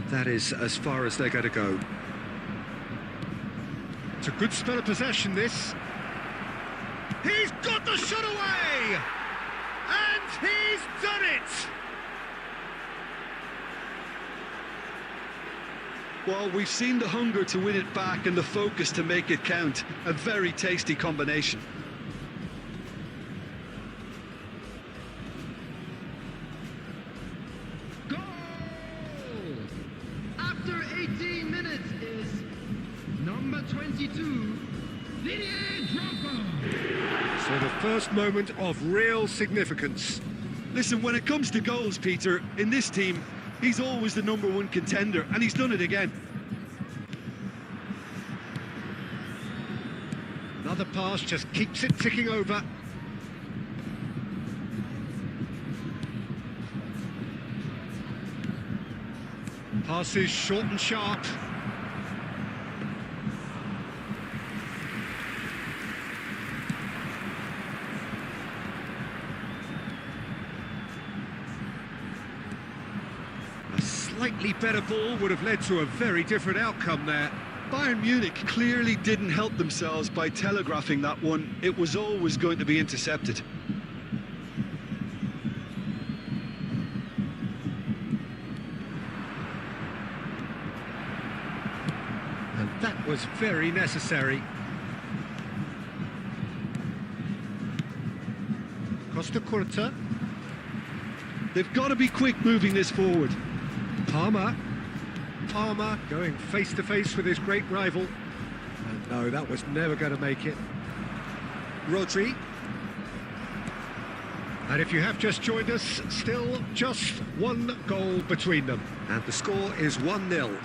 That is as far as they're going to go. It's a good spell of possession, this. He's got the shot away! And he's done it! Well, we've seen the hunger to win it back and the focus to make it count. A very tasty combination. Goal! After 18 minutes is number 22, Didier Drogba. So the first moment of real significance. Listen, when it comes to goals, Peter, in this team, he's always the #1 contender, and he's done it again. Another pass just keeps it ticking over. Passes short and sharp. A slightly better ball would have led to a very different outcome there. Bayern Munich clearly didn't help themselves by telegraphing that one. It was always going to be intercepted. And that was very necessary. Costa Curta. They've got to be quick moving this forward. Palmer going face to face with his great rival. And no, that was never going to make it. Rodri. And if you have just joined us, still just one goal between them. And the score is 1-0.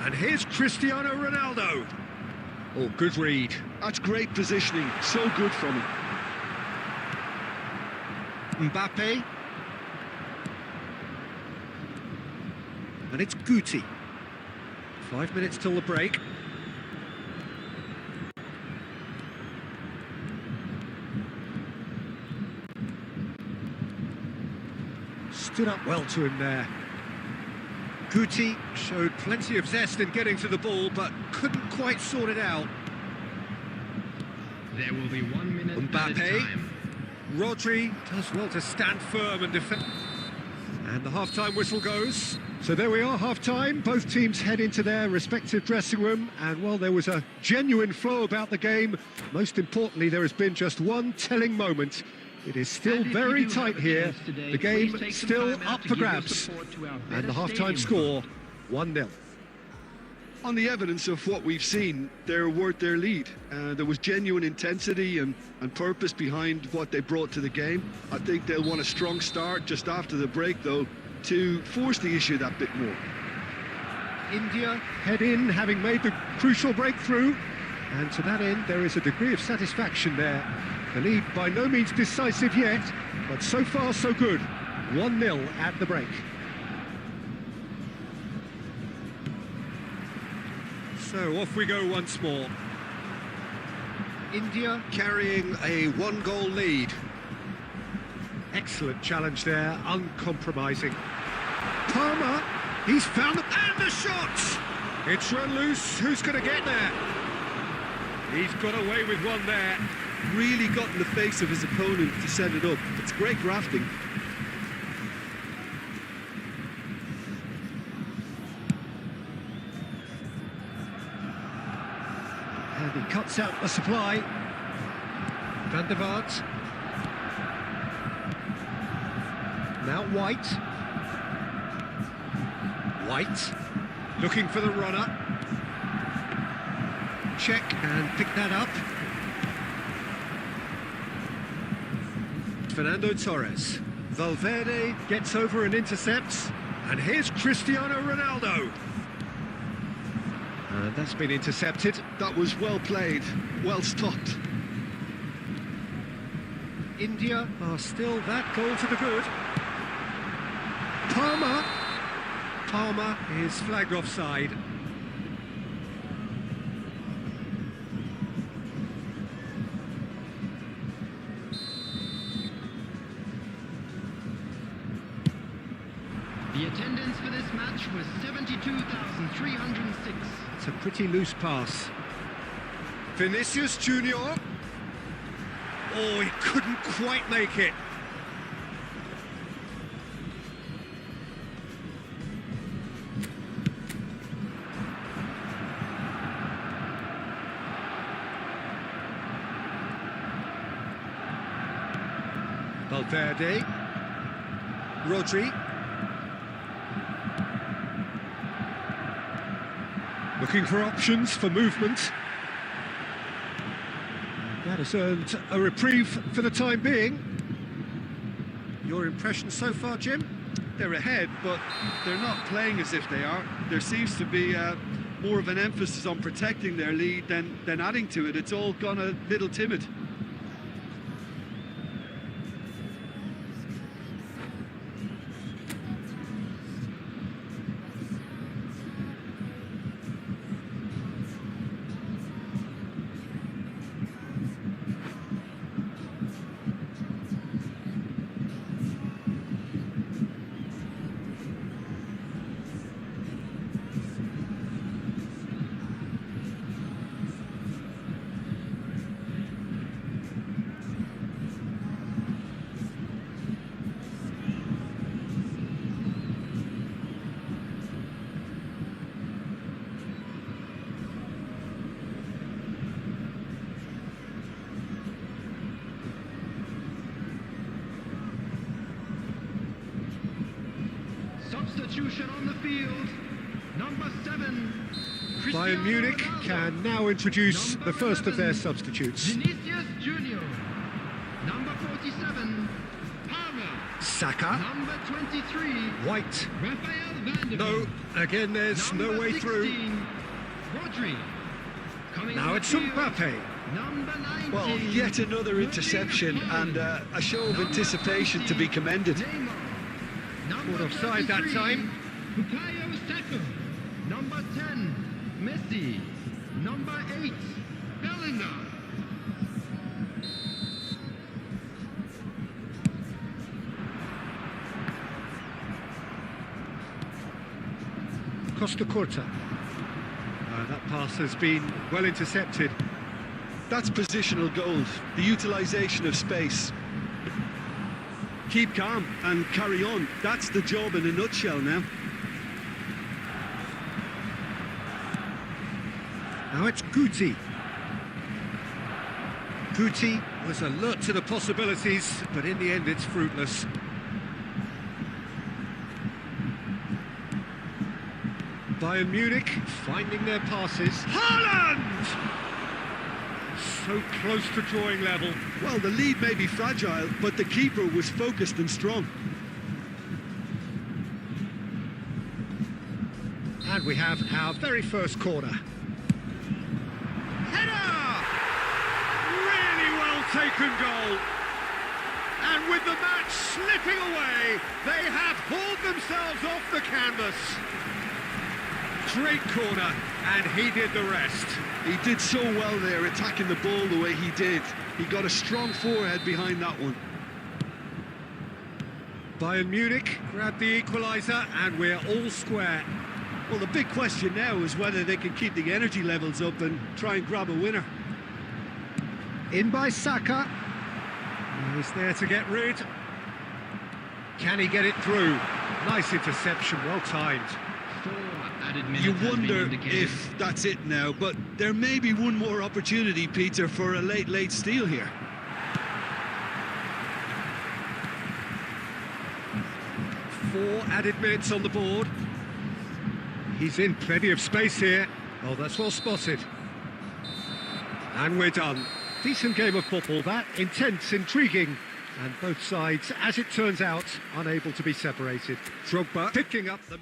And here's Cristiano Ronaldo. Oh, good read. That's great positioning. So good from him. Mbappe. And it's Guti. 5 minutes till the break. Stood up well to him there. Guti showed plenty of zest in getting to the ball, but couldn't quite sort it out. There will be 1 minute Mbappe. time. Rodri does well to stand firm and defend. And the half-time whistle goes. So there we are, half-time. Both teams head into their respective dressing room. And while there was a genuine flow about the game, most importantly, there has been just one telling moment. It is still very tight here. The game still up for grabs. And the half-time score, 1-0. On the evidence of what we've seen, they're worth their lead. There was genuine intensity and purpose behind what they brought to the game. I think they'll want a strong start just after the break, though, to force the issue that bit more. India head in, having made the crucial breakthrough. And to that end, there is a degree of satisfaction there. The lead by no means decisive yet, but so far so good. 1-0 at the break. So off we go once more. India carrying a 1-goal lead. Excellent challenge there, uncompromising. Palmer, he's found and the shot! It's run loose, who's going to get there? He's got away with one there. Really got in the face of his opponent to set it up. It's great grafting. And he cuts out the supply. Van der Vaart. Now White. White. Looking for the runner. Check and pick that up. Fernando Torres. Valverde gets over and intercepts. And here's Cristiano Ronaldo. And that's been intercepted. That was well played, well stopped. India are still that goal to the good. Palmer is flagged offside. The attendance for this match was 72,306. It's a pretty loose pass. Vinicius Junior. Oh, he couldn't quite make it. Valverde. Rodri. Looking for options for movement. That has earned a reprieve for the time being. Your impression so far, Jim? They're ahead, but they're not playing as if they are. There seems to be more of an emphasis on protecting their lead than adding to it. It's all gone a little timid. Substitution on the field. Number 7. Bayern Munich Ronaldo. can now introduce Number the first of their 11, substitutes. Vinicius Junior. Number 47. Palmer. Saka. Number 23. White. Raphael van der No, Vaart. again there's Number no way 16, through. Rodri. Coming Now on it's the field, Mbappe. Number 19. Well, yet another interception and a show of anticipation to be commended. Neymar. Number Caught offside that 33, time. Bukayo Saka. Number 10, Messi. Number 8, Bellingham. Costa Curta. That pass has been well intercepted. That's positional gold, the utilisation of space. Keep calm and carry on. That's the job in a nutshell now. Now it's Guti. Guti was alert to the possibilities, but in the end it's fruitless. Bayern Munich finding their passes. Haaland! So close to drawing level. Well, the lead may be fragile, but the keeper was focused and strong. And we have our very first corner. Header! Really well taken goal. And with the match slipping away, they have hauled themselves off the canvas. Great corner, and he did the rest. He did so well there, attacking the ball the way he did. He got a strong forehead behind that one. Bayern Munich grabbed the equaliser, and we're all square. Well, the big question now is whether they can keep the energy levels up and try and grab a winner. In by Saka. He's there to get rid. Can he get it through? Nice interception, well timed. 4 added minutes You has been wonder indicated. if that's it now, but there may be one more opportunity, Peter, for a late steal here. Four added minutes on the board. He's in plenty of space here. Oh, that's well spotted. And we're done. Decent game of football, that. Intense, intriguing. And both sides, as it turns out, unable to be separated. Drogba picking up the...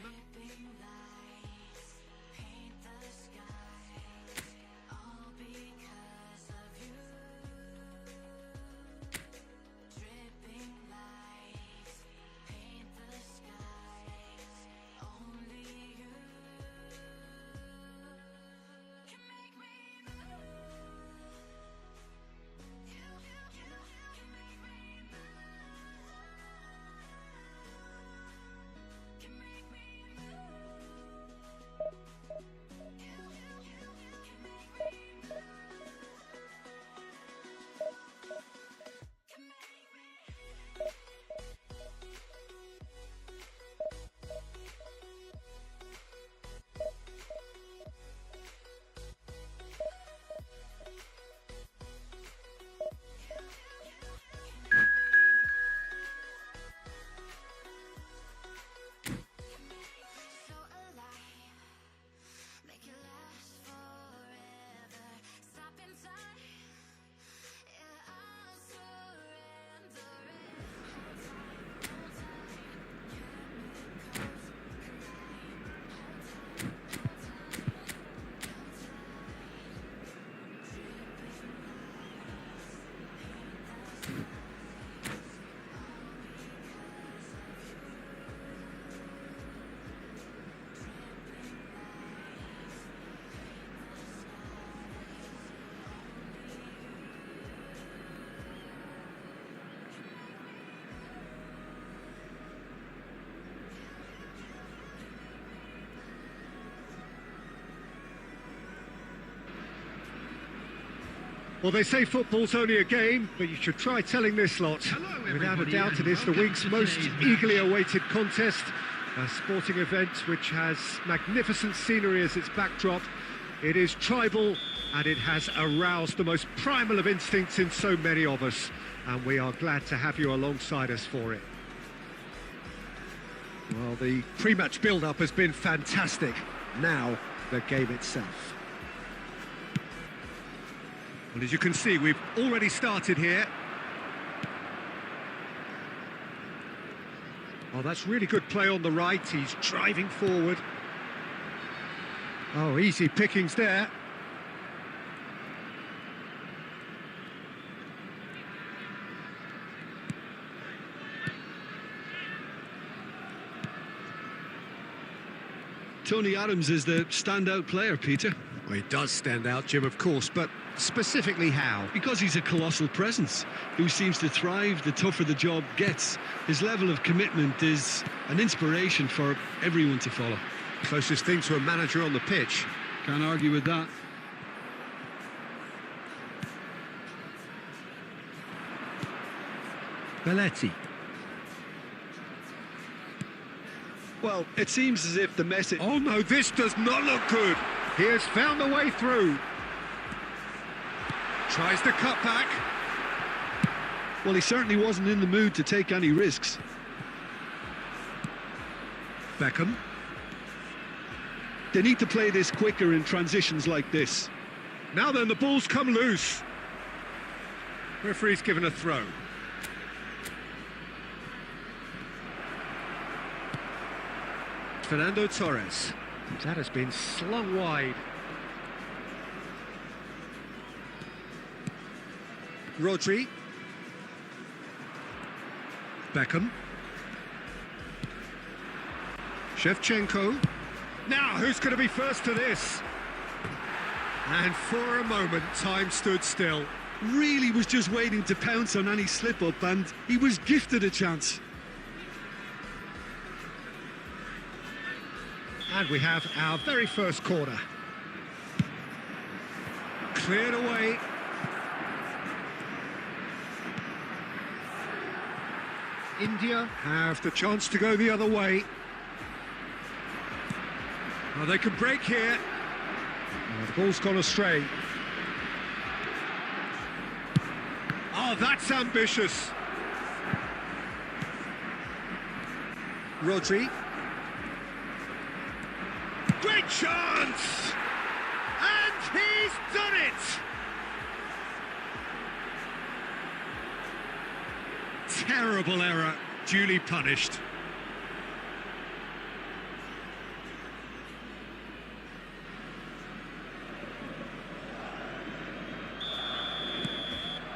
Can Well, they say football's only a game, but you should try telling this lot. Hello, Without a everybody, doubt, it and is the welcome week's to most today's match. eagerly awaited contest. A sporting event which has magnificent scenery as its backdrop. It is tribal, and it has aroused the most primal of instincts in so many of us. And we are glad to have you alongside us for it. Well, the pre-match build-up has been fantastic. Now, the game itself. Well, as you can see, we've already started here. Oh, that's really good play on the right. He's driving forward. Oh, easy pickings there. Tony Adams is the standout player, Peter, Well, he does stand out, Jim, of course, but specifically how? because he's a colossal presence who seems to thrive the tougher the job gets. His level of commitment is an inspiration for everyone to follow. Closest thing to a manager on the pitch. Can't argue with that. Belletti. Well, it seems as if the message... Oh no, this does not look good. He has found a way through. Tries to cut back. Well, he certainly wasn't in the mood to take any risks. Beckham. They need to play this quicker in transitions like this. Now then, the ball's come loose. Referee's given a throw. Fernando Torres. That has been slung wide. Rodri. Beckham. Shevchenko. Now, who's going to be first to this? And for a moment, time stood still. Really was just waiting to pounce on any slip-up, and he was gifted a chance. And we have our very first corner. Cleared away. India have the chance to go the other way. Well, they can break here. Oh, the ball's gone astray. Oh, that's ambitious. Rodri. Great chance! And he's done it! Terrible error, duly punished.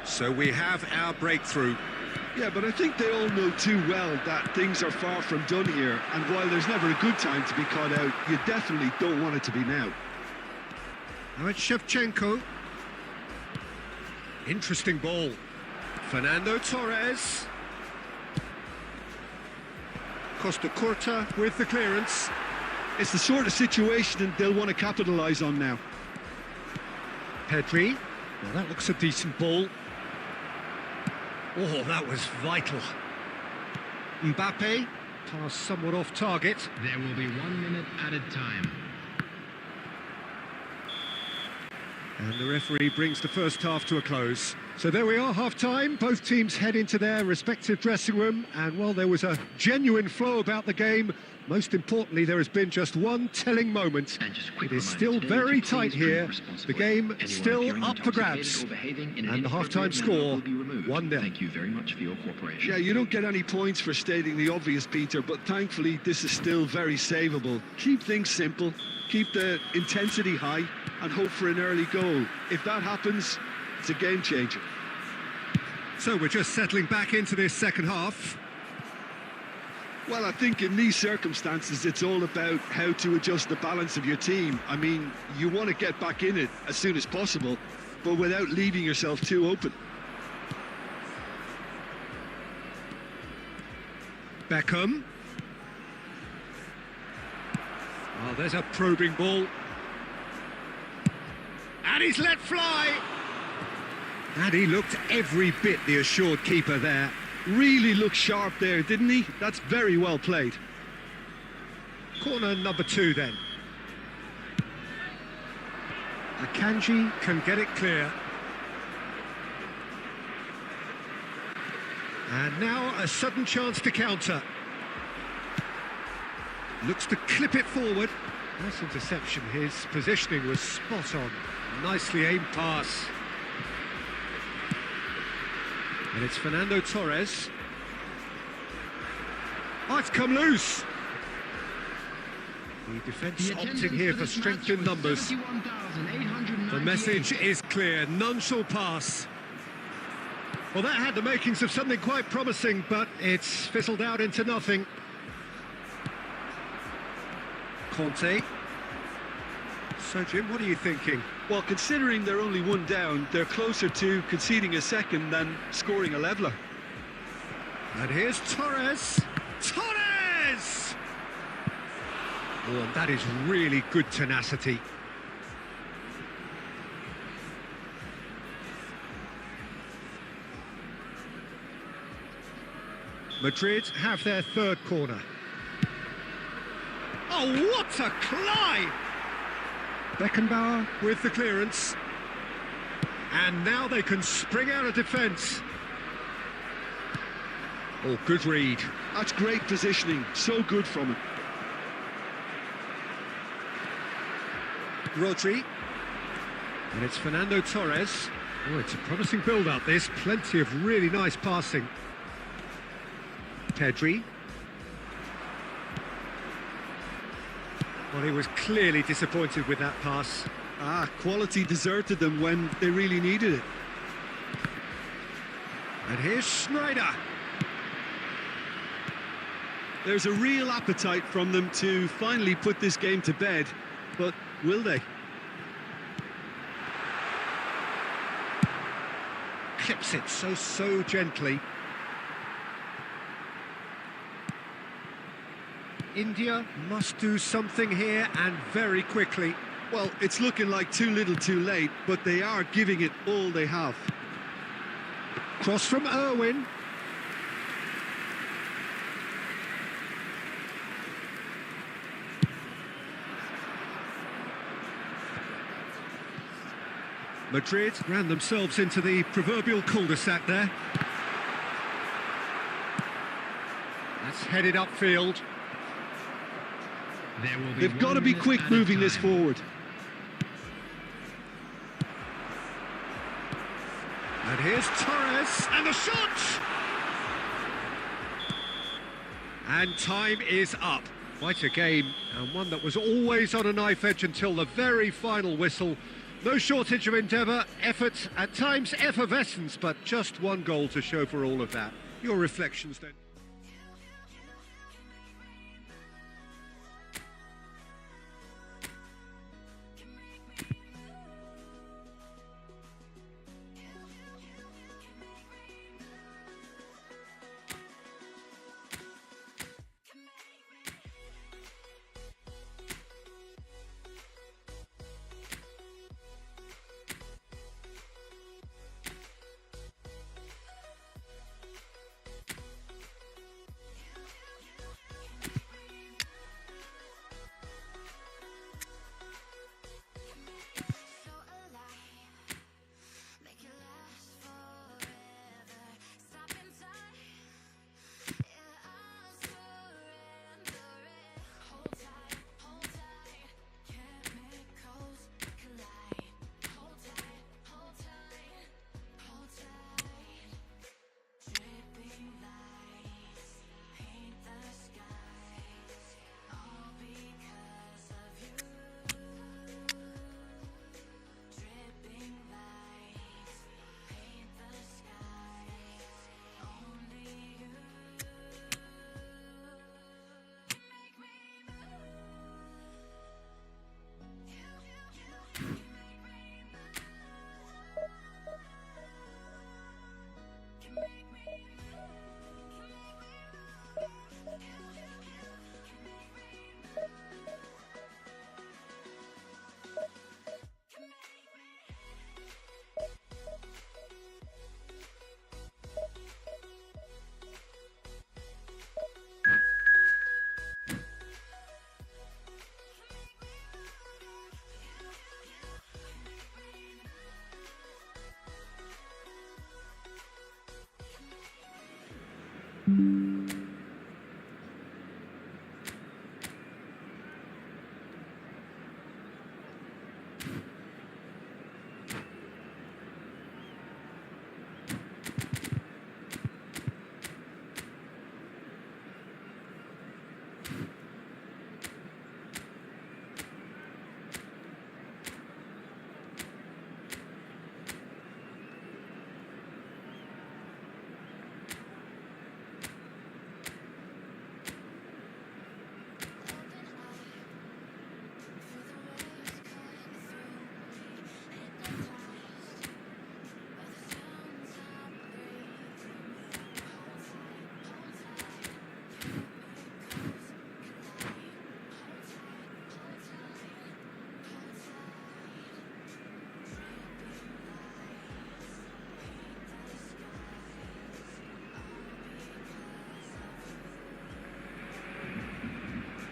So we have our breakthrough. Yeah, but I think they all know too well that things are far from done here, and while there's never a good time to be caught out, you definitely don't want it to be now. Now it's Shevchenko. Interesting ball. Fernando Torres. Costa Curta with the clearance. It's the sort of situation they'll want to capitalise on now. Pedri. Well, that looks a decent ball. Oh, that was vital. Mbappe. Pass somewhat off target. There will be 1 minute added time. And the referee brings the first half to a close. So there we are, half-time. Both teams head into their respective dressing room. And while there was a genuine flow about the game, most importantly, there has been just one telling moment. It is still very tight here. The game still up for grabs. And the half-time score, 1-0. Thank you very much for your cooperation. Yeah, you don't get any points for stating the obvious, Peter, but thankfully this is still very savable. Keep things simple, keep the intensity high, and hope for an early goal. If that happens, it's a game changer. So we're just settling back into this second half. Well, I think in these circumstances, it's all about how to adjust the balance of your team. I mean, you want to get back in it as soon as possible, but without leaving yourself too open. Beckham. Oh, there's a probing ball. And he's let fly. And he looked every bit the assured keeper there. Really looked sharp there, didn't he? That's very well played. Corner number 2 then. Akanji can get it clear. And now a sudden chance to counter. Looks to clip it forward. Nice interception. His positioning was spot on. Nicely aimed pass. And it's Fernando Torres. Oh, it's come loose. The defence opting here for strength in numbers. The message is clear, none shall pass. Well, that had the makings of something quite promising, but it's fizzled out into nothing. Conte. So, Jim, what are you thinking? Well, considering they're only 1 down, they're closer to conceding a second than scoring a leveller. And here's Torres. Torres! Oh, and that is really good tenacity. Madrid have their 3rd corner. Oh, what a climb! Beckenbauer with the clearance. And now they can spring out of defence. Oh, good read. That's great positioning, so good from him. Rodri. And it's Fernando Torres. Oh, it's a promising build-up, this. Plenty of really nice passing. Pedri. Well, he was clearly disappointed with that pass. Quality deserted them when they really needed it. And here's Schneider. There's a real appetite from them to finally put this game to bed, but will they? Clips it so gently. India must do something here, and very quickly. Well, it's looking like too little too late, but they are giving it all they have. Cross from Irwin. Madrid ran themselves into the proverbial cul-de-sac there. That's headed upfield. They've got to be quick moving this forward. And here's Torres, and the shot! And time is up. Quite a game, and one that was always on a knife edge until the very final whistle. No shortage of endeavour, effort, at times effervescence, but just one goal to show for all of that. Your reflections then?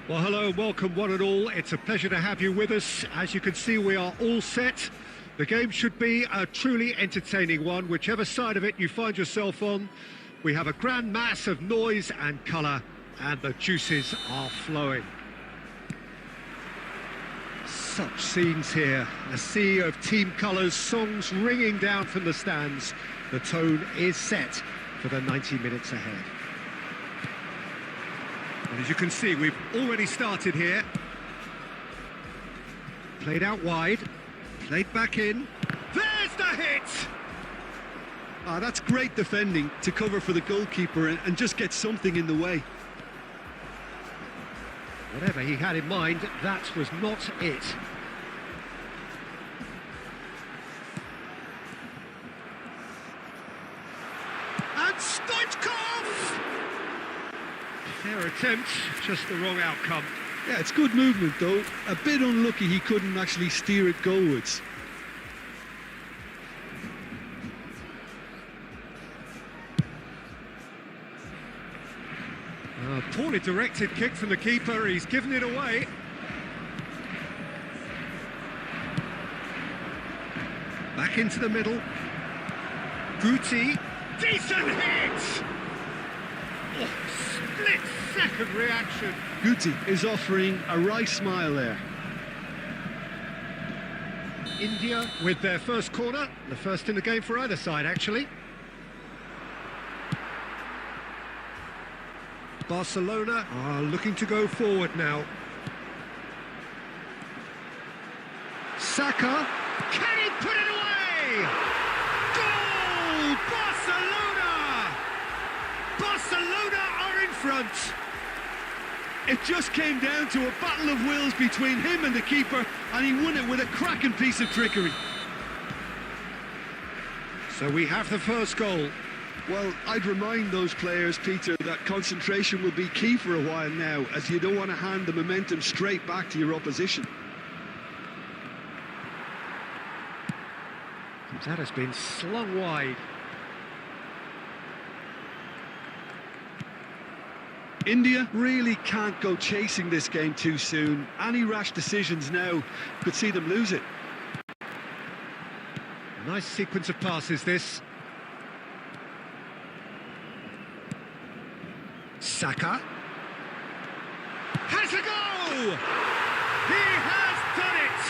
Well, hello and welcome one and all. It's a pleasure to have you with us. As you can see, we are all set. The game should be a truly entertaining one, whichever side of it you find yourself on. We have a grand mass of noise and colour, and the juices are flowing. Such scenes here, a sea of team colours, songs ringing down from the stands. The tone is set for the 90 minutes ahead. And as you can see, we've already started here. Played out wide, played back in. There's the hit! That's great defending to cover for the goalkeeper and just get something in the way. Whatever he had in mind, that was not it. And Stoichkov! Fair attempt, just the wrong outcome. Yeah, it's good movement though. A bit unlucky he couldn't actually steer it goalwards. Poorly directed kick from the keeper, he's given it away. Back into the middle. Guti, decent hit! Oh, split-second reaction. Guti is offering a right smile there. India with their first corner, the first in the game for either side, actually. Barcelona are looking to go forward now. Saka, can he put it away? Goal! Barcelona! Barcelona are in front. It just came down to a battle of wills between him and the keeper, and he won it with a cracking piece of trickery. So we have the first goal. Well, I'd remind those players, Peter, that concentration will be key for a while now, as you don't want to hand the momentum straight back to your opposition. That has been slung wide. India really can't go chasing this game too soon. Any rash decisions now could see them lose it. Nice sequence of passes, this. Saka has a go! He has done it!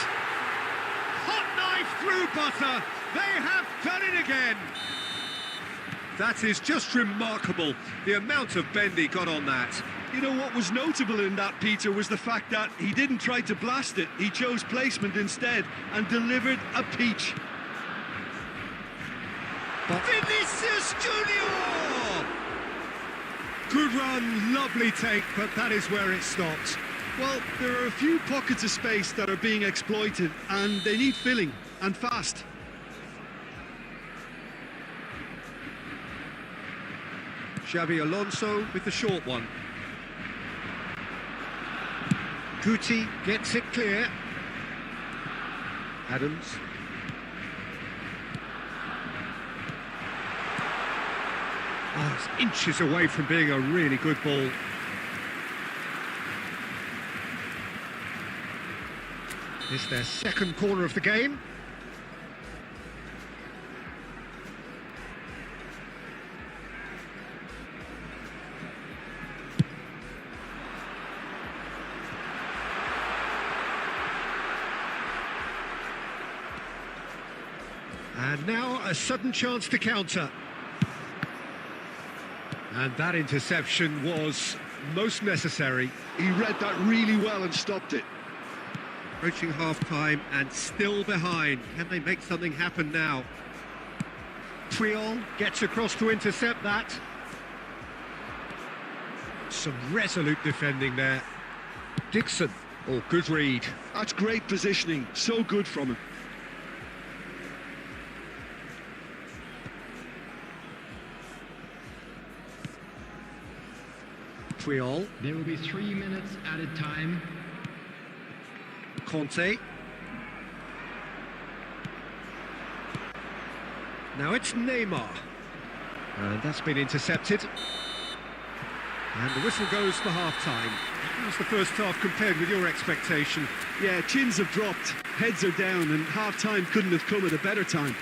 Hot knife through butter. They have done it again. That is just remarkable, the amount of bend he got on that. You know what was notable in that, Peter, was the fact that he didn't try to blast it. He chose placement instead and delivered a peach. But Vinicius Junior! Good run, lovely take, but that is where it stopped. Well, there are a few pockets of space that are being exploited, and they need filling, and fast. Xabi Alonso with the short one. Guti gets it clear. Adams. Oh, it's inches away from being a really good ball. It's their second corner of the game. And now a sudden chance to counter. And that interception was most necessary. He read that really well and stopped it. Approaching half-time and still behind. Can they make something happen now? Triol gets across to intercept that. Some resolute defending there. Dixon, oh, good read. That's great positioning, so good from him. Triol, There will be 3 minutes added time. Conte. Now it's Neymar. And that's been intercepted. And the whistle goes for half-time. How's the first half compared with your expectation? Yeah, chins have dropped, heads are down, and half-time couldn't have come at a better time.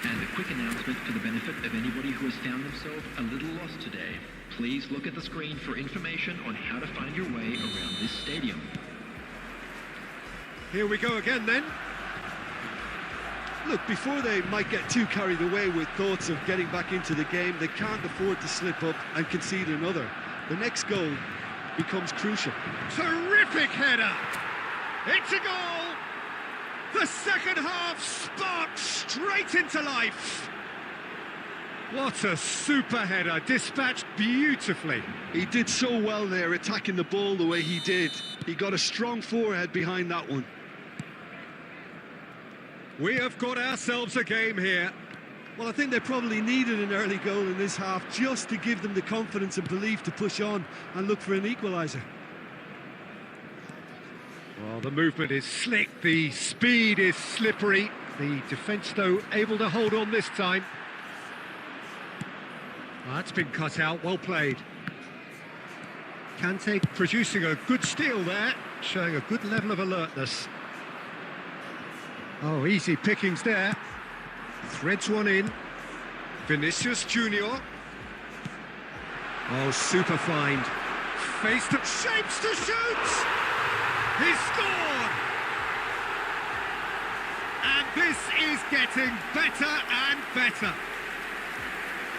And a quick announcement for the benefit of anybody who has found themselves a little lost today. Please look at the screen for information on how to find your way around this stadium. Here we go again then. Look, before they might get too carried away with thoughts of getting back into the game, they can't afford to slip up and concede another. The next goal becomes crucial. Terrific header! It's a goal! The second half sparks straight into life! What a super header, dispatched beautifully. He did so well there, attacking the ball the way he did. He got a strong forehead behind that one. We have got ourselves a game here. Well, I think they probably needed an early goal in this half just to give them the confidence and belief to push on and look for an equaliser. Well, the movement is slick, the speed is slippery. The defence, though, able to hold on this time. Well, that's been cut out, well played. Kante producing a good steal there, showing a good level of alertness. Oh, easy pickings there. Threads one in. Vinicius Junior. Oh, super find. Face to shapes to shoot! He scored! And this is getting better and better.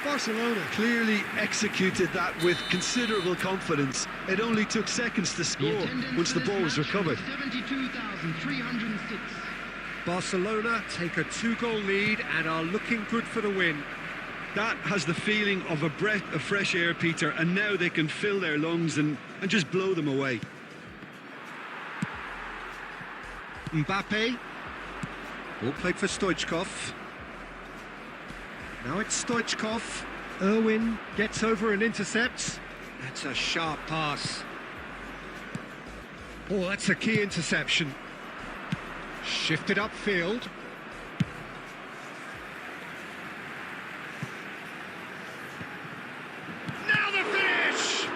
Barcelona clearly executed that with considerable confidence. It only took seconds to score once the ball was recovered. 72,306. Barcelona take a 2-goal lead and are looking good for the win. That has the feeling of a breath of fresh air, Peter, and now they can fill their lungs and just blow them away. Mbappe. Ball played for Stoichkov. Now it's Stoichkov. Irwin gets over and intercepts. That's a sharp pass. Oh, that's a key interception. Shifted upfield. Now the finish!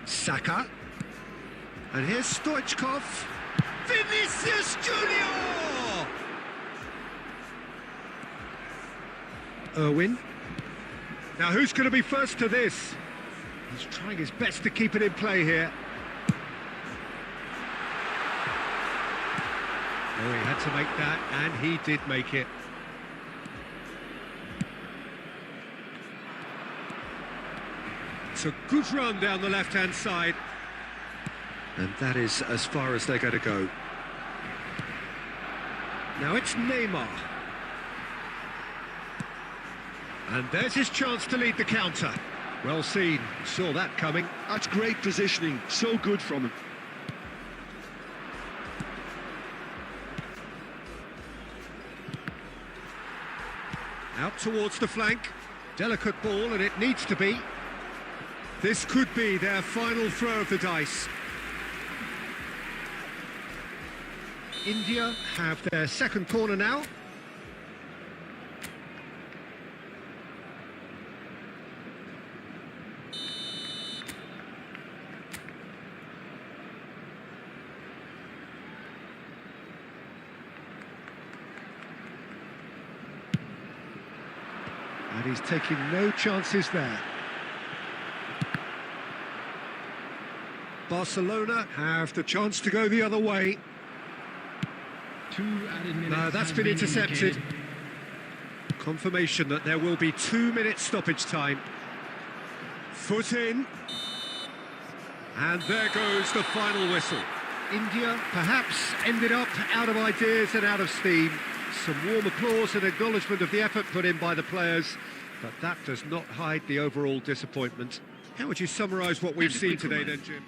Saka. And here's Stoichkov. Vinicius Junior! Irwin. Now who's going to be first to this? He's trying his best to keep it in play here. Oh, he had to make that, and he did make it. It's a good run down the left-hand side. And that is as far as they're going to go. Now it's Neymar. And there's his chance to lead the counter. Well seen, saw that coming. That's great positioning, so good from him. Out towards the flank. Delicate ball, and it needs to be. This could be their final throw of the dice. India have their second corner now. And he's taking no chances there. Barcelona have the chance to go the other way. 2 added minutes. No, that's has been intercepted. indicated. Confirmation that there will be 2 minutes stoppage time. Foot in. And there goes the final whistle. India perhaps ended up out of ideas and out of steam. Some warm applause and acknowledgement of the effort put in by the players, but that does not hide the overall disappointment. How would you summarise what we've seen today then, Jim?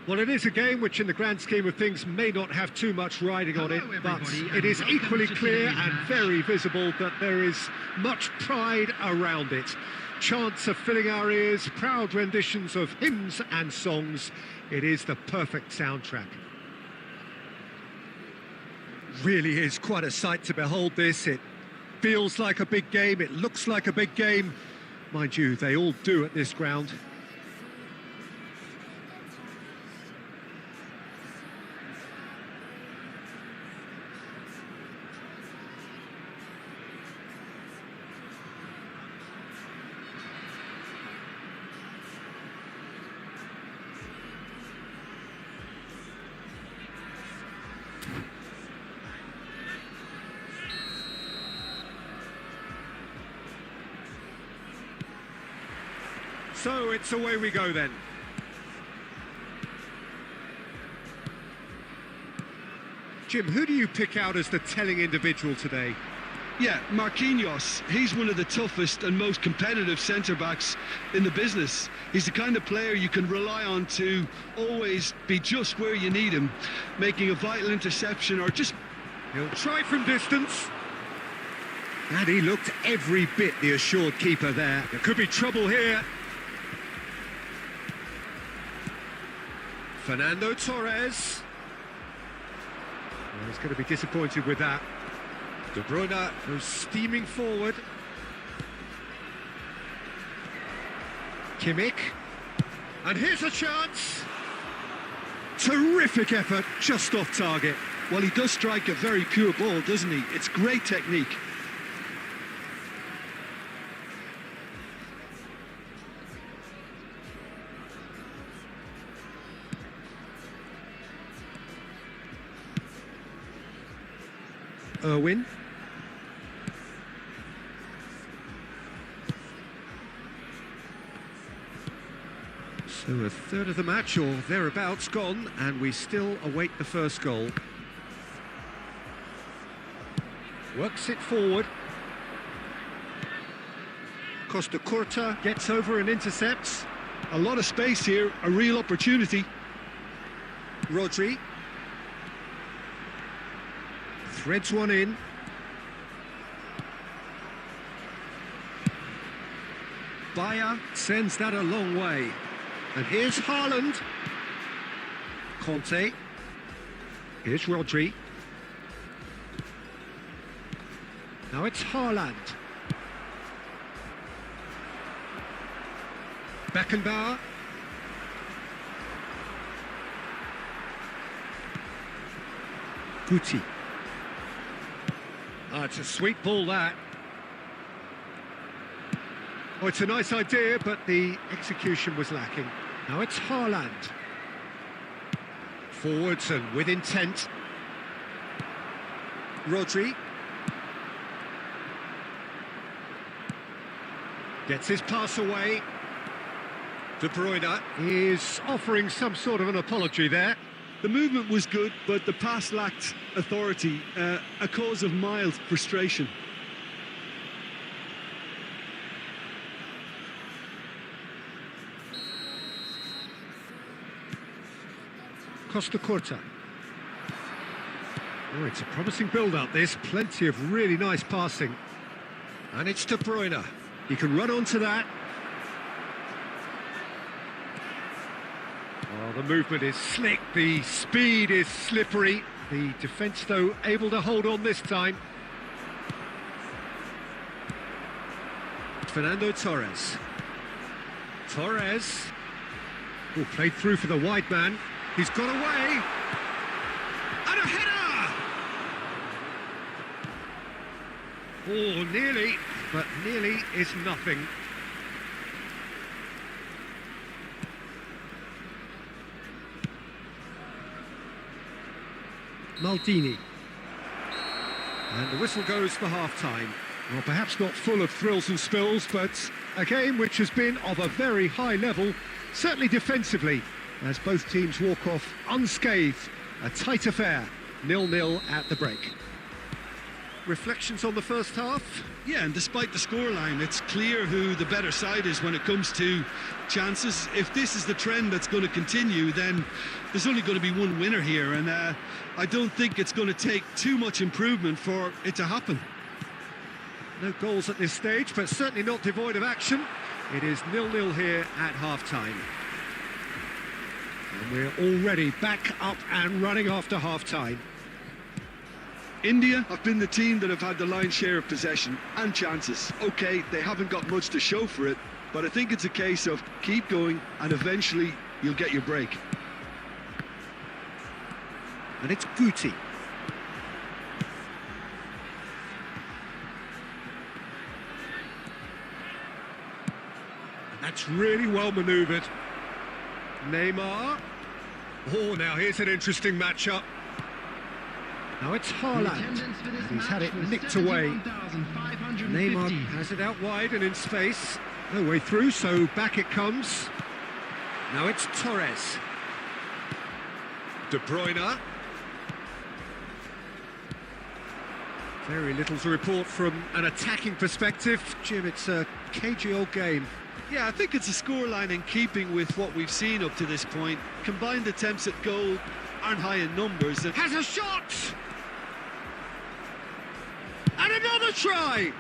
Well, it is a game which, in the grand scheme of things, may not have too much riding on it, but it is equally clear and very visible that there is much pride around it. Chants are filling our ears, proud renditions of hymns and songs. It is the perfect soundtrack. Really is quite a sight to behold this. It feels like a big game, it looks like a big game. Mind you, they all do at this ground. So it's away we go then. Jim, who do you pick out as the telling individual today? Yeah, Marquinhos. He's one of the toughest and most competitive centre-backs in the business. He's the kind of player you can rely on to always be just where you need him, making a vital interception or just... He'll try from distance. And he looked every bit the assured keeper there. There could be trouble here. Fernando Torres. Well, he's going to be disappointed with that. De Bruyne goes steaming forward. Kimmich. And here's a chance. Terrific effort, just off target. Well, he does strike a very pure ball, doesn't he? It's great technique. Irwin. So a third of the match or thereabouts gone, and we still await the first goal. Works it forward. Costa Curta gets over and intercepts. A lot of space here, a real opportunity. Rodri. Threads one in. Bayer sends that a long way. And here's Haaland. Conte. Here's Rodri. Now it's Haaland. Beckenbauer. Guti. Oh, it's a sweet ball, that. Oh, it's a nice idea, but the execution was lacking. Now it's Haaland. Forwards and with intent. Rodri. Gets his pass away. De Bruyne is offering some sort of an apology there. The movement was good, but the pass lacked authority, a cause of mild frustration. Costa Curta. Oh, it's a promising build-up, this. Plenty of really nice passing. And it's De Bruyne. He can run onto that. Oh, the movement is slick, the speed is slippery. The defence, though, able to hold on this time. Fernando Torres. Torres. Oh, played through for the wide man. He's got away. And a header! Oh, nearly, but nearly is nothing. Maldini. And the whistle goes for half-time. Well, perhaps not full of thrills and spills, but a game which has been of a very high level, certainly defensively, as both teams walk off unscathed. A tight affair, 0-0 at the break. Reflections on the first half? Yeah, and despite the scoreline, it's clear who the better side is when it comes to chances. If this is the trend that's going to continue, then there's only going to be one winner here, and I don't think it's going to take too much improvement for it to happen. No goals at this stage, but certainly not devoid of action. It is 0-0 here at half-time. And we're already back up and running after half-time. India have been the team that have had the lion's share of possession and chances. OK, they haven't got much to show for it, but I think it's a case of keep going and eventually you'll get your break. And it's Guti. And that's really well manoeuvred. Neymar. Oh, now here's an interesting matchup. Now it's Haaland, and he's had it nicked away. Neymar has it out wide and in space. No way through, so back it comes. Now it's Torres. De Bruyne. Very little to report from an attacking perspective. Jim, it's a cagey old game. Yeah, I think it's a scoreline in keeping with what we've seen up to this point. Combined attempts at goal aren't high in numbers. Has a shot! And another try!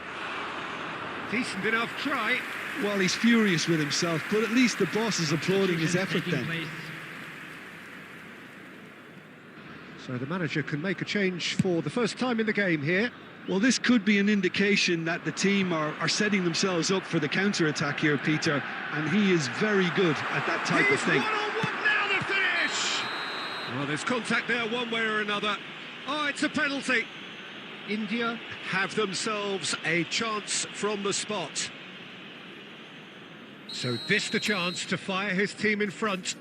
Decent enough try. Well, he's furious with himself, but at least the boss is applauding his effort then. So the manager can make a change for the first time in the game here. Well, this could be an indication that the team are setting themselves up for the counter-attack here, Peter, and he is very good at that type of thing. One-on-one now, the finish! Well, there's contact there one way or another. Oh, it's a penalty. India have themselves a chance from the spot. So this the chance to fire his team in front.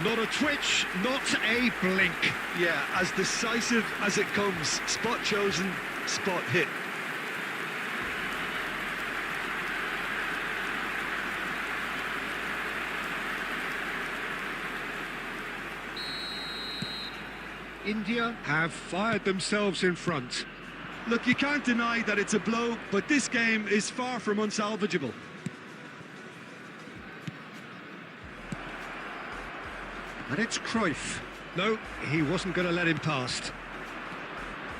Not a twitch, not a blink. Yeah, as decisive as it comes. Spot chosen, spot hit. India have fired themselves in front. Look, you can't deny that it's a blow, but this game is far from unsalvageable. And it's Cruyff. No, he wasn't going to let him past.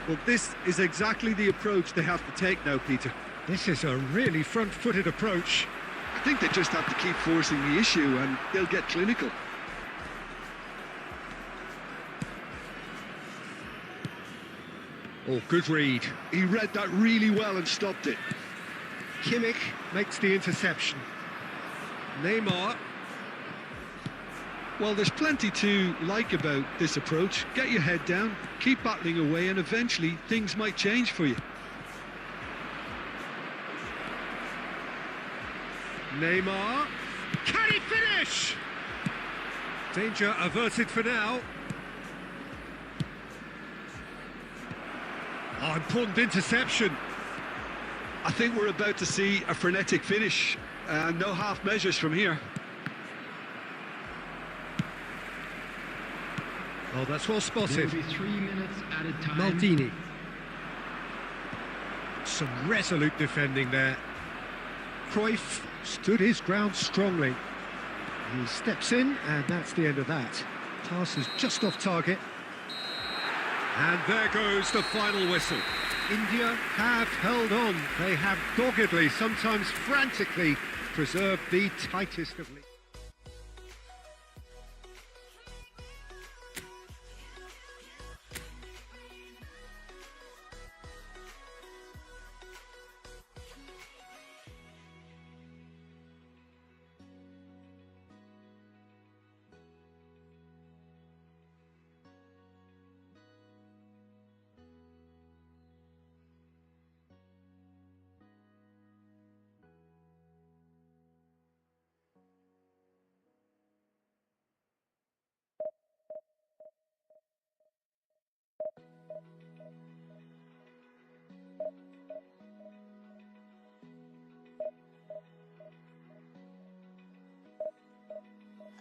Well, this is exactly the approach they have to take now, Peter. This is a really front-footed approach. I think they just have to keep forcing the issue and they'll get clinical. Oh, good read. He read that really well and stopped it. Kimmich makes the interception. Neymar. Well, there's plenty to like about this approach. Get your head down, keep battling away, and eventually things might change for you. Neymar. Can he finish? Danger averted for now. Oh, important interception. I think we're about to see a frenetic finish. No half measures from here. Oh, that's well There will spotted. be 3 minutes added time. Maldini. Some resolute defending there. Cruyff stood his ground strongly. He steps in, and that's the end of that. Pass is just off target. And there goes the final whistle. India have held on. They have doggedly, sometimes frantically, preserved the tightest of leads.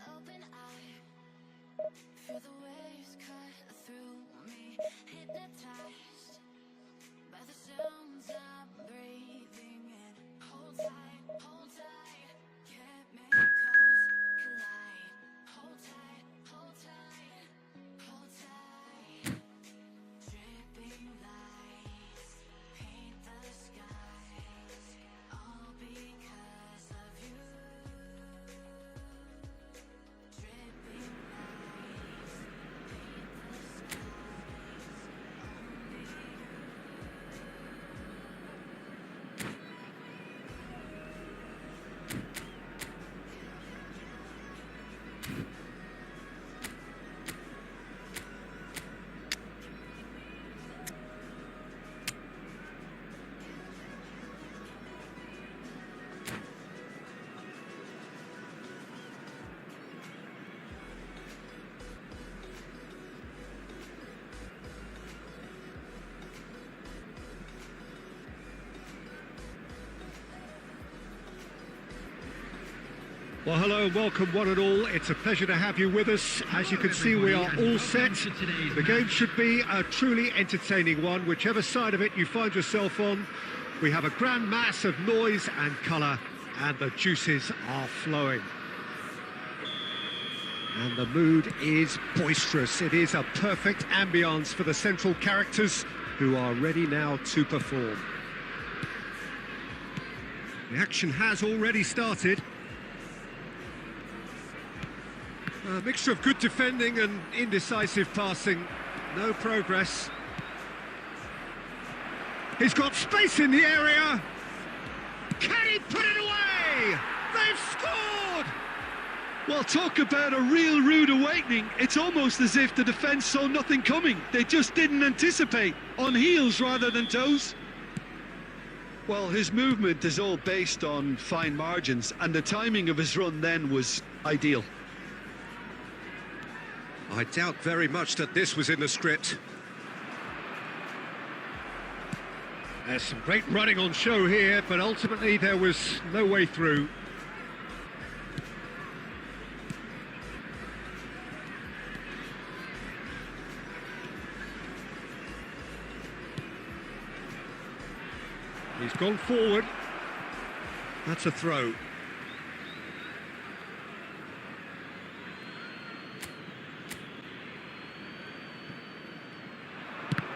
Open eye, feel the waves cut through me, hypnotized by the sounds I'm breathing in. Hold tight, can't make close collide. Hold tight, hold tight, hold tight. Dripping lights paint the skies, all because of you. Dripping lights paint the skies, only you. Well, hello and welcome one and all. It's a pleasure to have you with us. As you can see, we are all set. The game should be a truly entertaining one, whichever side of it you find yourself on. We have a grand mass of noise and colour, and the juices are flowing. And the mood is boisterous. It is a perfect ambience for the central characters who are ready now to perform. The action has already started. A mixture of good defending and indecisive passing. No progress. He's got space in the area. Can he put it away? They've scored! Well, talk about a real rude awakening. It's almost as if the defence saw nothing coming. They just didn't anticipate. On heels rather than toes. Well, his movement is all based on fine margins, and the timing of his run then was ideal. I doubt very much that this was in the script. There's some great running on show here, but ultimately there was no way through. He's gone forward. That's a throw.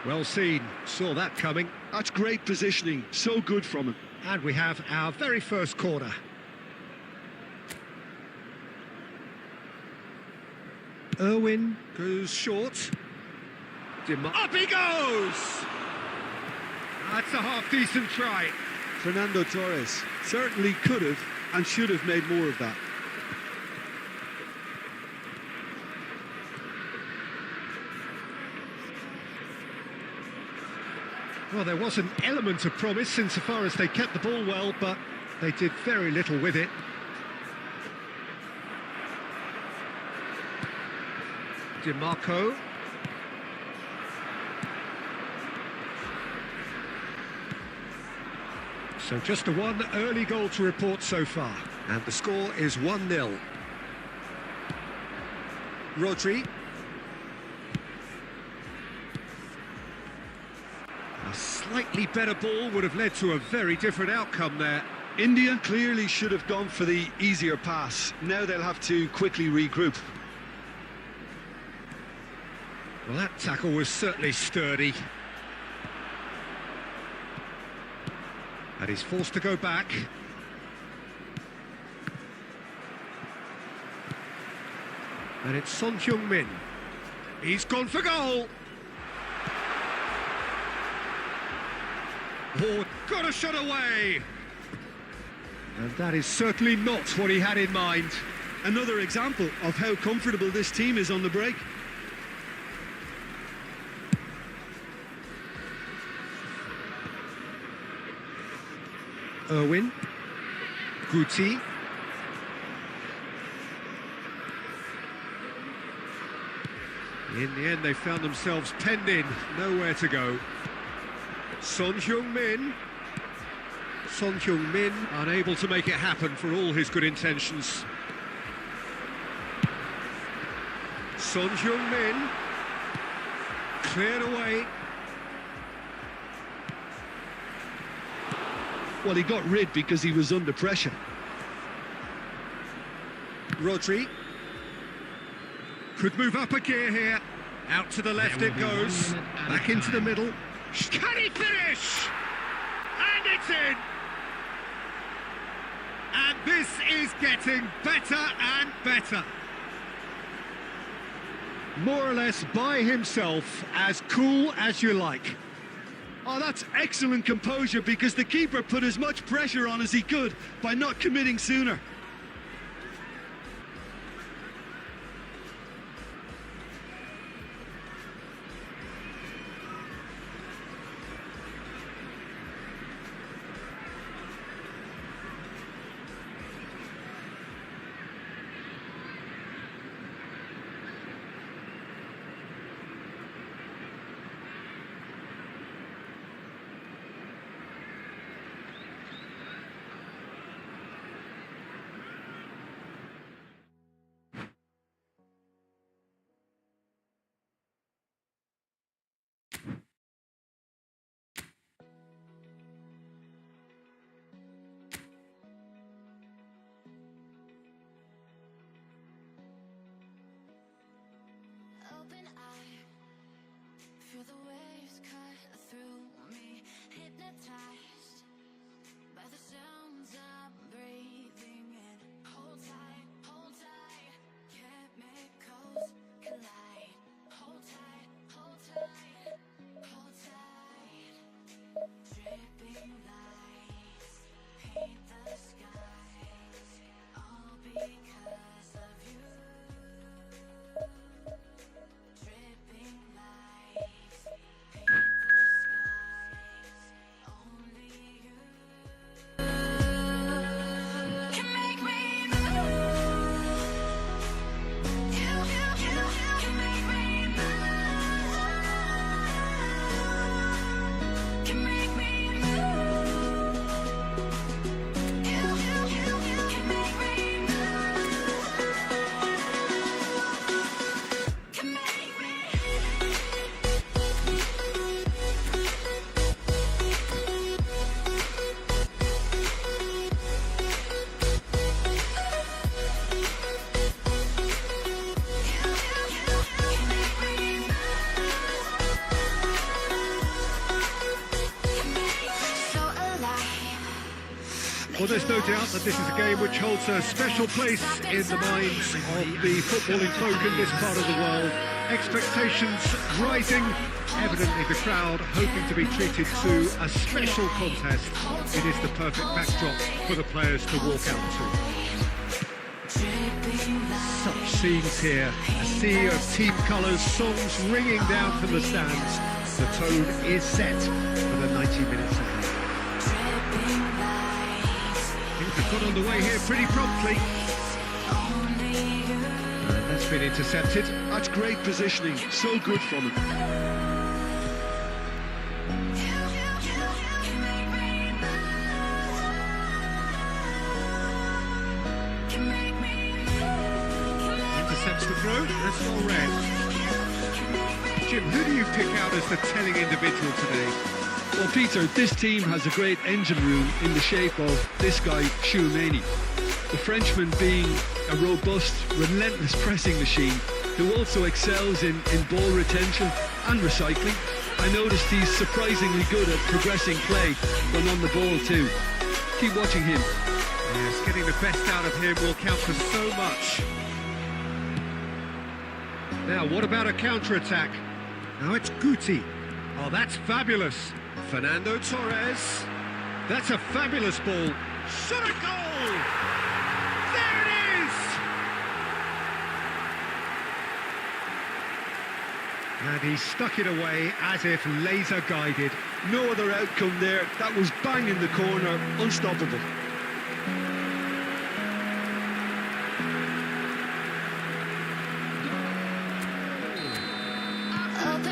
Well seen, saw that coming. That's great positioning, so good from him. And we have our very first corner. Irwin goes short. Up he goes! That's a half-decent try. Fernando Torres certainly could have and should have made more of that. Well, there was an element of promise insofar as they kept the ball well, but they did very little with it. Marco. So just the one early goal to report so far. And the score is 1-0. Rodri. A slightly better ball would have led to a very different outcome there. India clearly should have gone for the easier pass. Now they'll have to quickly regroup. Well, that tackle was certainly sturdy. And he's forced to go back. And it's Son Heung-min. He's gone for goal! Oh, got a shot away! And that is certainly not what he had in mind. Another example of how comfortable this team is on the break. Irwin. Guti. In the end, they found themselves penned in, nowhere to go. Son Heung-min. Son Heung-min unable to make it happen for all his good intentions. Son Heung-min cleared away. Well, he got rid because he was under pressure. Rodri could move up a gear here. Out to the left it goes. Back into the middle. Can he finish? And it's in! And this is getting better and better. More or less by himself, as cool as you like. Oh, that's excellent composure because the keeper put as much pressure on as he could by not committing sooner. Well, there's no doubt that this is a game which holds a special place in the minds of the footballing folk in this part of the world. Expectations rising, evidently the crowd hoping to be treated to a special contest. It is the perfect backdrop for the players to walk out to. Such scenes here, a sea of team colours, songs ringing down from the stands. The tone is set for the 90 minutes ahead. Things have got underway here pretty promptly. And that's been intercepted. That's great positioning, so good from him. Intercepts the throw, that's all red. Jim, who do you pick out as the telling individual today? Well, Peter, this team has a great engine room in the shape of this guy, Chouameni. The Frenchman being a robust, relentless pressing machine who also excels in ball retention and recycling. I noticed he's surprisingly good at progressing play when on the ball too. Keep watching him. Yes, getting the best out of him will count for so much. Now, what about a counter-attack? Now it's Guti. Oh, that's fabulous. Fernando Torres. That's a fabulous ball. Shot a goal! There it is! And he stuck it away as if laser-guided. No other outcome there. That was bang in the corner, unstoppable.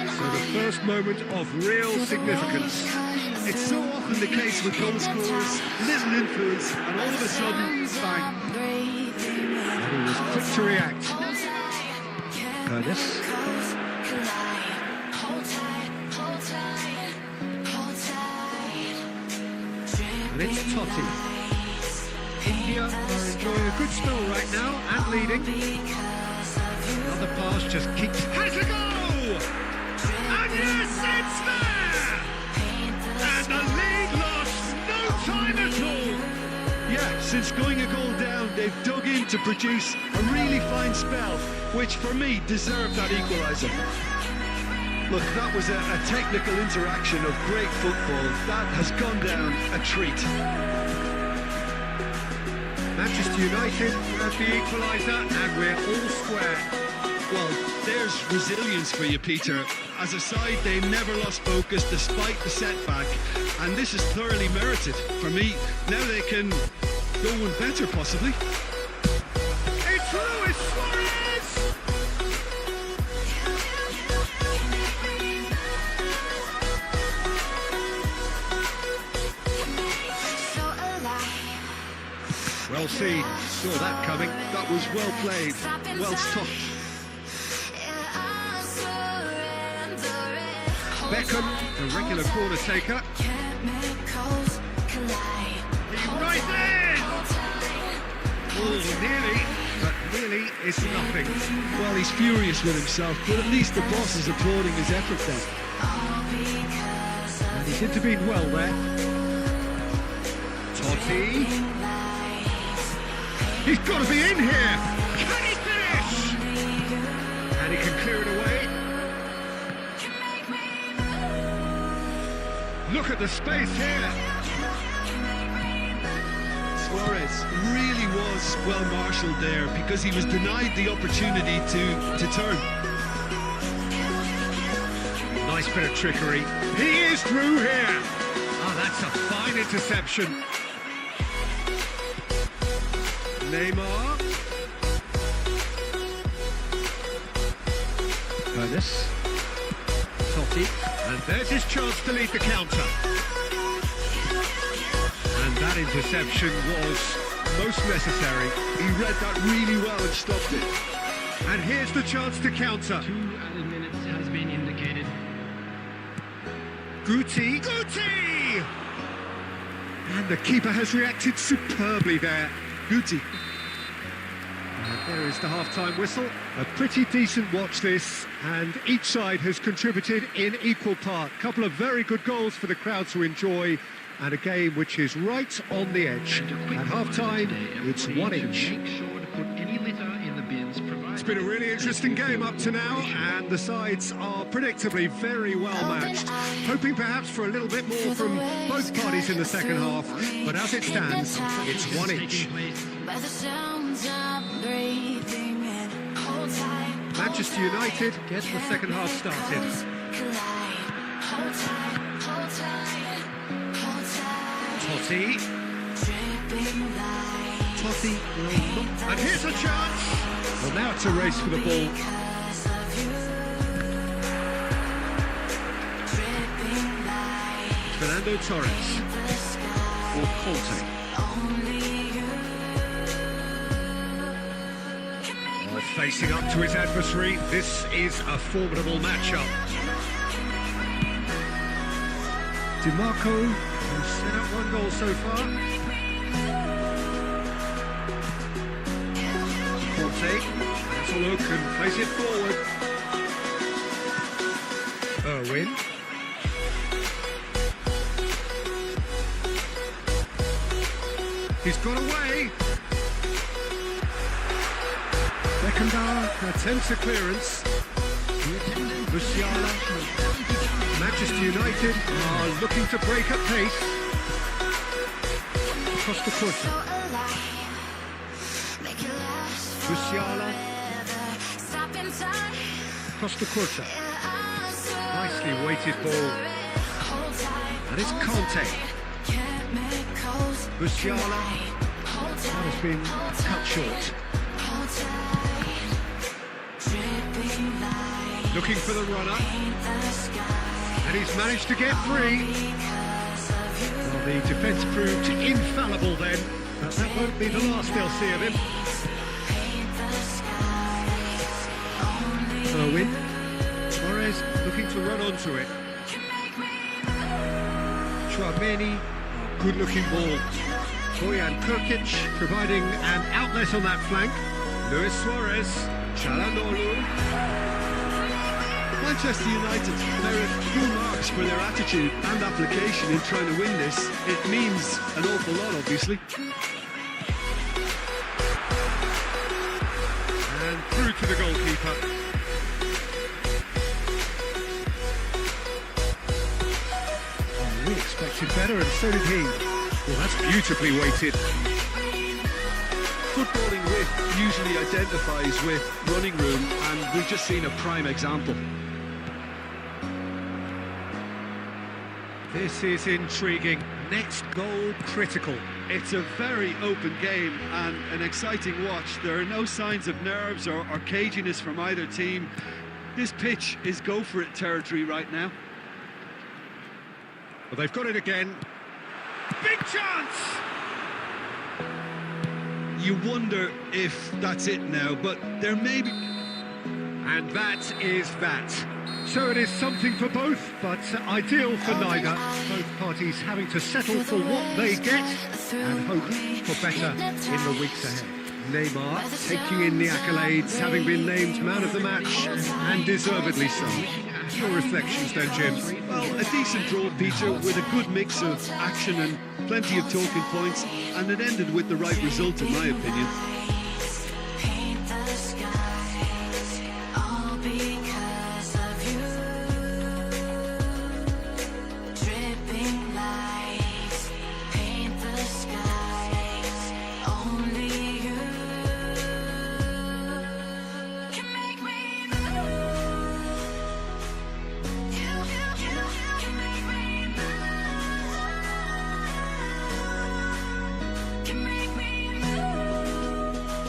So the first moment of real significance. It's so often the case with goal scorers, little influence, and all of a sudden, bang. And he was quick to react. Curtis. And it's Totti. India are enjoying a good spell right now and leading. Another pass just keeps... Has a goal! And yes, it's there! And the lead lost no time at all! Yeah, since going a goal down, they've dug in to produce a really fine spell, which for me deserved that equaliser. Look, that was a technical interaction of great football. That has gone down a treat. Manchester United have the equaliser and we're all square. Well, there's resilience for you, Peter. As a side, they never lost focus despite the setback, and this is thoroughly merited. For me, now they can go one better, possibly. It's Luis Suarez! Well seen, saw that coming. That was well played, well stopped. Beckham, the regular corner taker. He's right there! Oh, nearly, but nearly is nothing. Well, he's furious with himself, but at least the boss is applauding his effort then. And he's intervened well there. Totti. He's got to be in here! Can he finish? And he can clear it away. Look at the space here. Suarez really was well marshalled there because he was denied the opportunity to turn. Nice bit of trickery. He is through here. Oh, that's a fine interception. Neymar. Curtis. Totti. And there's his chance to lead the counter. And that interception was most necessary. He read that really well and stopped it. And here's the chance to counter. 2 added minutes has been indicated. Guti. Guti! And the keeper has reacted superbly there. Guti. And There is the half-time whistle. A pretty decent watch this, and each side has contributed in equal part. Couple of very good goals for the crowd to enjoy, and a game which is right on the edge. At half-time, it's 1 each. Make sure to put any litter in the bins provided. It's been a really interesting game up to now, and the sides are predictably very well matched. Hoping perhaps for a little bit more from both parties in the second half, but as it stands, it's 1 each. By the sounds I'm breathing in. Hold tight. Manchester United gets the second half started. Collide. Hold tight. Hold tight. Hold tight. Totti, Dripping light. Totti will not... And here's a chance! Well, now it's a race for the ball. Because of you. Dripping light. Fernando Torres The sky. or Conte. Only you. Well, facing up to his adversary, this is a formidable matchup. DiMarco has set up 1 goal so far. Conte has a look and plays it forward. Irwin. He's got away. Beckenbauer attempts a clearance. Musiala. Manchester United are looking to break at pace. Across the court. So alive. Make it last Musiala. forever. Stop in time. Across the court. I swear Nicely weighted ball. hold tight. And it's Conte. Chemicals. Musiala. Hold That tight. has been cut short. Hold tight. Dripping light. Looking for the runner. Paint the sky. And he's managed to get free. Because of you. Well, the defence proved infallible then. But that won't be the last they'll see of him. Paint the skies. Only Irwin. Torres looking to run onto it. can make me Chouameni, good looking ball. Bojan Krkic providing an outlet on that flank. Luis Suarez, Çalhanoğlu. Manchester United merit full marks for their attitude and application in trying to win this. It means an awful lot, obviously. And through to the goalkeeper. Oh, we expected better, and so did he. Well, that's beautifully weighted. Footballing with usually identifies with running room, and we've just seen a prime example. This is intriguing. Next goal critical. It's a very open game and an exciting watch. There are no signs of nerves or caginess from either team. This pitch is go-for-it territory right now. Well, they've got it again. Big chance! You wonder if that's it now, but there may be... And that is that. So it is something for both, but ideal for neither. Both parties having to settle for what they get and hope for better in the weeks ahead. Neymar taking in the accolades, having been named man of the match, and deservedly so. Your reflections then, Jim? Well, a decent draw, Peter, with a good mix of action and plenty of talking points, and it ended with the right result, in my opinion. paint the skies. All because of you. Dripping lights. Paint the skies. Only you can make me move. You can make me move. Can make me move.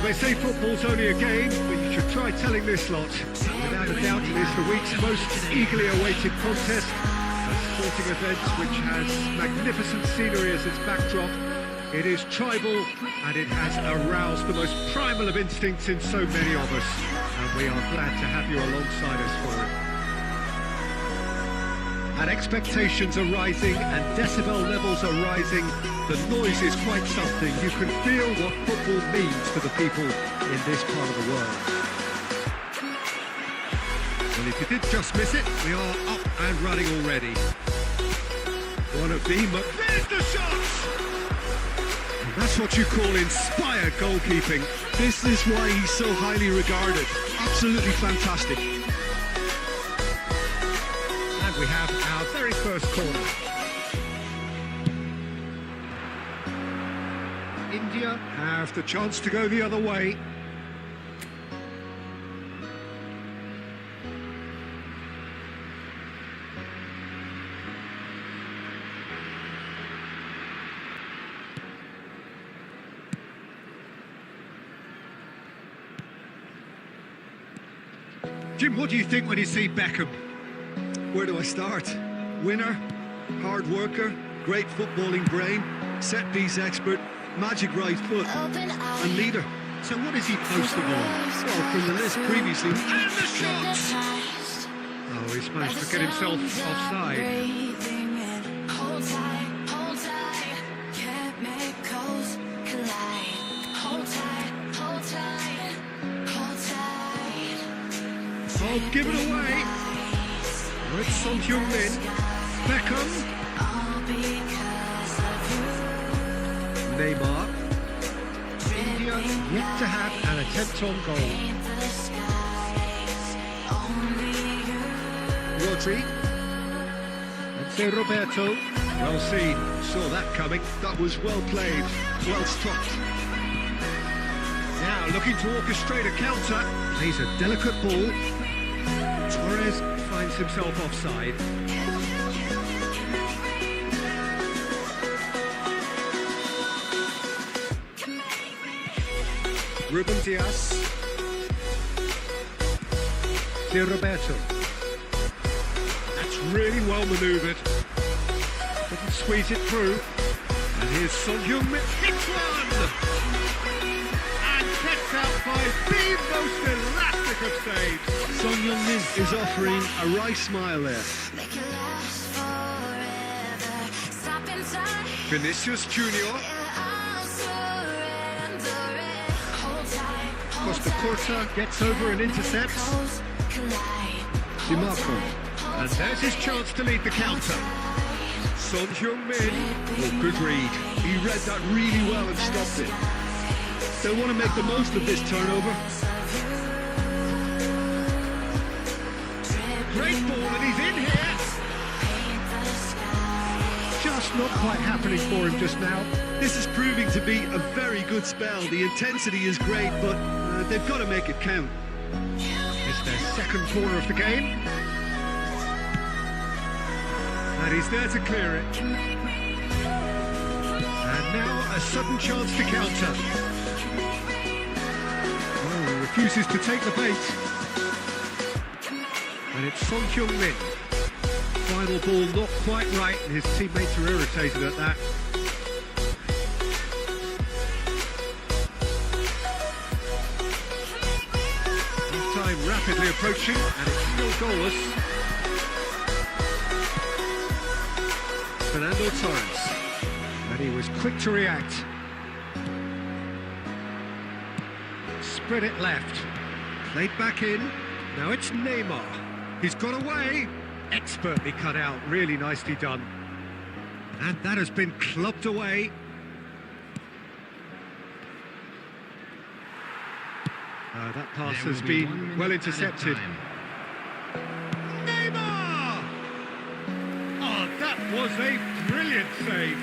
they say football's only a game, but you should try telling this lot. Without a doubt, it is the week's most eagerly awaited contest. A sporting event which has magnificent scenery as its backdrop. It is tribal, and it has aroused the most primal of instincts in so many of us. And we are glad to have you alongside us for it. And expectations are rising, and decibel levels are rising. The noise is quite something. You can feel what football means to the people in this part of the world. Well, if you did just miss it, we are up and running already. One of there's the shots! And that's what you call inspired goalkeeping. This is why he's so highly regarded. Absolutely fantastic. And we have our very first corner. India have the chance to go the other way. Jim, what do you think when you see Beckham? Where do I start? Winner, hard worker, great footballing brain, set-piece expert, magic right foot, and leader. So what is he most of all? Well, from the list previously... And the shots! Oh, he's managed to get himself offside. Oh, give it away! With Son Heung-min. Beckham. Neymar. India yet to have an attempt on goal. Rodri. And say Roberto. Well seen. Saw that coming. That was well played, well struck. Now looking to orchestrate a counter. Plays a delicate ball. Torres finds himself offside. Ruben Diaz. De Roberto. That's really well manoeuvred. Couldn't squeeze it through. And here's Son Heung-min. Hits one! And gets out by the most elastic of saves. Son Heung-min is offering a right smile there. Vinicius Junior. Costa Curta gets over and intercepts. DiMarco. And there's his chance to lead the counter. Son Heung-min. Oh, good read. He read that really well and stopped it. They'll want to make the most of this turnover. Great ball, and he's in here. Just not quite happening for him just now. This is proving to be a very good spell. The intensity is great, but they've got to make it count. It's their second corner of the game. And he's there to clear it. And now a sudden chance to counter. Oh, he refuses to take the bait. And it's Son Heung-min. Final ball not quite right, and his teammates are irritated at that. Time rapidly approaching, and it's still goalless. Fernando Torres, and he was quick to react. Spread it left, played back in. Now it's Neymar. He's got away. Expertly cut out, really nicely done. And that has been clubbed away. That pass has been well intercepted. Neymar! Oh, that was a brilliant save.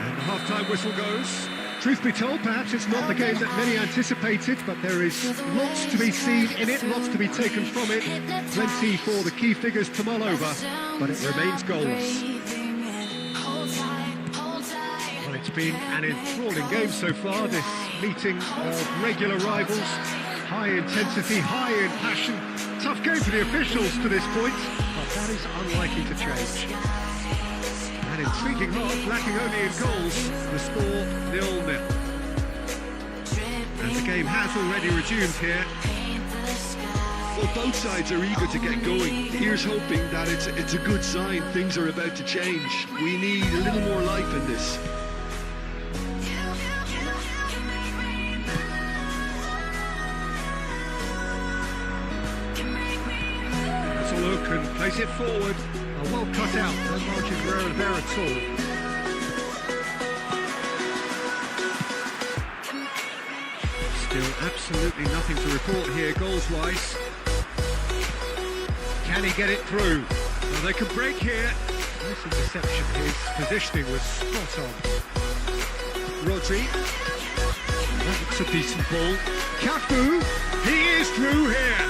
And the half-time whistle goes. Truth be told, perhaps it's not the game that many anticipated, but there is lots to be seen in it, lots to be taken from it. Plenty for the key figures to mull over, but it remains goalless. Well, it's been an enthralling game so far, this meeting of regular rivals. High intensity, high in passion. Tough game for the officials to this point, but that is unlikely to change. An intriguing half, lacking only in goals. The score 0-0. And the game has already resumed here. Well, both sides are eager to get going. Here's hoping that it's a good sign. Things are about to change. We need a little more life in this. Let's look and place it forward. Well cut out, no margin there at all. Still absolutely nothing to report here goals-wise. Can he get it through? Well, they can break here. Nice interception. His positioning was spot on. Rodri. That's a decent ball. Cafu. He is through here.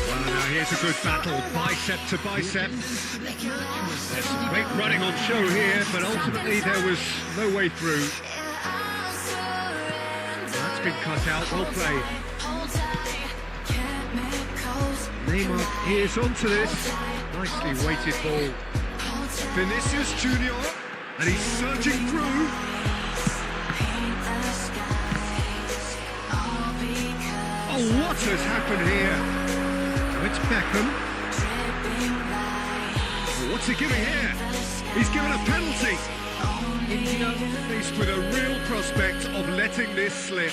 Well, now here's a good battle, bicep to bicep. There's some great running on show here, but ultimately there was no way through. That's been cut out, well played. Neymar is onto this. Nicely weighted ball. Vinicius Junior, and he's surging through. Oh, what has happened here? Oh, it's Beckham. Oh, what's he giving here? He's given a penalty. India faced with a real prospect of letting this slip.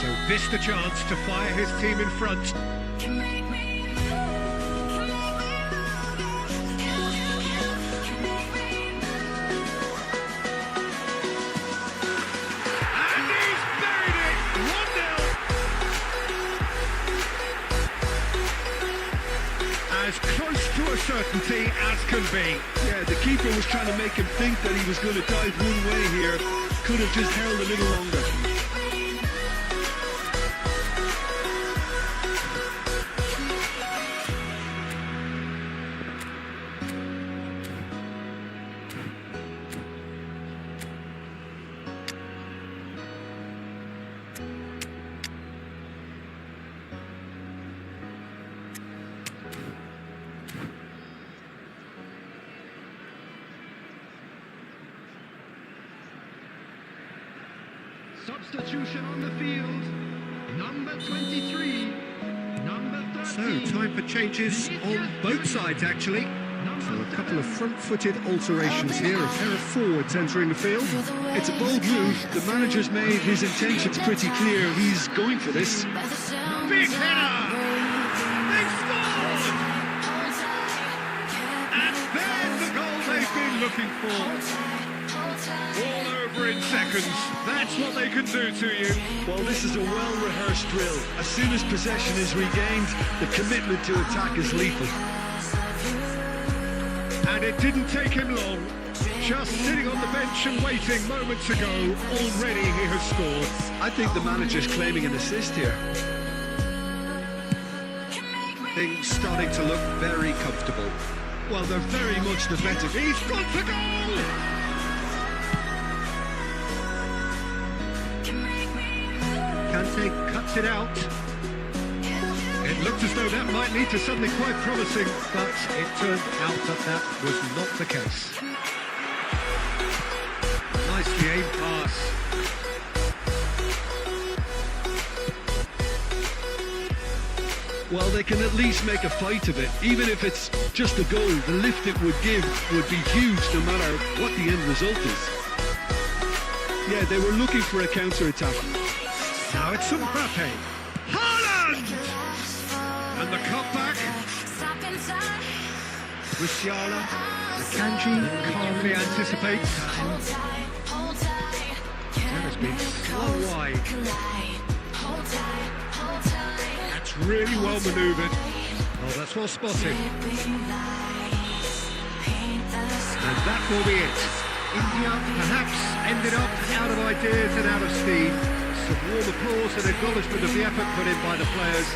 So this the chance to fire his team in front. And he's buried it! 1-0. As close to a certainty as can be. Yeah, the keeper was trying to make him think that he was going to dive one way here. Could have just held a little longer. Substitution on the field. Number 23. Number 13. So, time for changes on both sides, actually. So, a couple of front-footed alterations here, a pair of forwards entering the field. It's a bold move. The manager's made his intentions pretty clear. He's going for this. Big header! They've scored! And there's the goal they've been looking for. All over in seconds. That's what they can do to you. Well, this is a well-rehearsed drill. As soon as possession is regained, the commitment to attack is lethal. And it didn't take him long. Just sitting on the bench and waiting moments ago, already he has scored. I think the manager's claiming an assist here. Things starting to look very comfortable. Well, they're very much the better. He's gone for goal! Kante cuts it out. It looked as though that might lead to something quite promising, but it turned out that that was not the case. Nicely aimed pass. Well, they can at least make a fight of it. Even if it's just a goal, the lift it would give would be huge no matter what the end result is. Yeah, they were looking for a counter-attack. Now it's Mbappe. Haaland! And the cutback. Musiala. Kanji calmly anticipates. That has been slung wide. That's really well manoeuvred. Oh, that's well spotted. And that will be it. India perhaps ended up out of ideas and out of steam. Some warm applause and acknowledgement of the effort put in by the players.